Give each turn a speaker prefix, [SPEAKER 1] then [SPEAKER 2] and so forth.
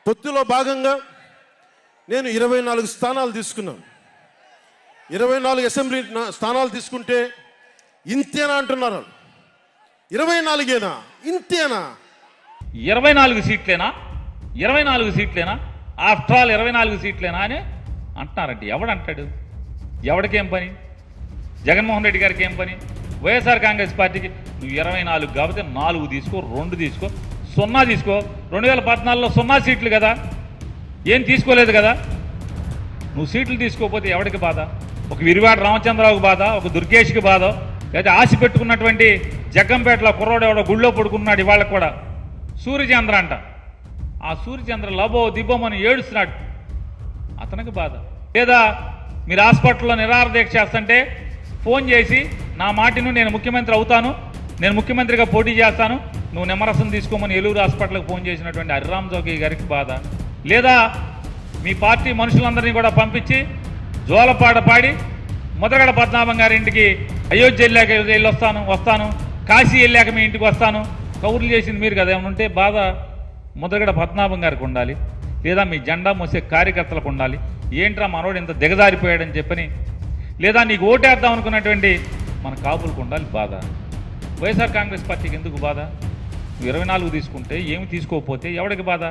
[SPEAKER 1] పొత్తులో భాగంగా నేను 24 స్థానాలు తీసుకున్నాను. 24 అసెంబ్లీ స్థానాలు తీసుకుంటే ఇంతేనా అంటున్నారు. 24ఏనా? ఇంతేనా?
[SPEAKER 2] 24 సీట్లేనా? 24 సీట్లేనా? ఆఫ్టర్ ఆల్ 24 సీట్లేనా అని అంటున్నారంటే ఎవడంటాడు? ఎవడికేం పని? జగన్మోహన్ రెడ్డి గారికి ఏం పని? వైఎస్ఆర్ కాంగ్రెస్ పార్టీకి నువ్వు 24 కాబట్టి 4 తీసుకో, 2 తీసుకో, 0 తీసుకో. 2014లో 0 సీట్లు కదా, ఏం తీసుకోలేదు కదా. నువ్వు సీట్లు తీసుకోకపోతే ఎవరికి బాధ? ఒక విరివాడ రామచంద్రరావుకి బాధ, ఒక దుర్గేష్కి బాధ, లేదా ఆశ పెట్టుకున్నటువంటి జగ్గంపేటలో కుర్రోడు ఎవడో గుళ్ళో పడుకున్నాడు ఇవాళ కూడా, సూర్యచంద్ర అంట. ఆ సూర్యచంద్ర లబో దిబ్బోమని ఏడుస్తున్నాడు, అతనికి బాధ. లేదా మీరు హాస్పిటల్లో నిరాహార దీక్ష చేస్తుంటే ఫోన్ చేసి నా మాటిను నేను ముఖ్యమంత్రి అవుతాను, నేను ముఖ్యమంత్రిగా పోటీ చేస్తాను, నువ్వు నిమ్మరసం తీసుకోమని ఏలూరు హాస్పిటల్కి ఫోన్ చేసినటువంటి హరిరామ్ జోగి గారికి బాధ. లేదా మీ పార్టీ మనుషులందరినీ కూడా పంపించి జోలపాట పాడి ముద్రగడ పద్మనాభం గారి ఇంటికి అయోధ్య వెళ్ళి వస్తాను, కాశీ వెళ్ళాక మీ ఇంటికి వస్తాను కౌరులు చేసింది మీరు కదా. ఏమైనా ఉంటే బాధ ముద్రగడ పద్మనాభం గారికి ఉండాలి, లేదా మీ జెండా మోసే కార్యకర్తలకు ఉండాలి. ఏంట్రా మనోడు ఇంత దిగజారిపోయాడని చెప్పని, లేదా నీకు ఓటేద్దాం అనుకున్నటువంటి మన కాపులకు ఉండాలి బాధ. వైఎస్ఆర్ కాంగ్రెస్ పార్టీకి ఎందుకు బాధ? 24 తీసుకుంటే ఏమి తీసుకోకపోతే ఎవరికి బాధ?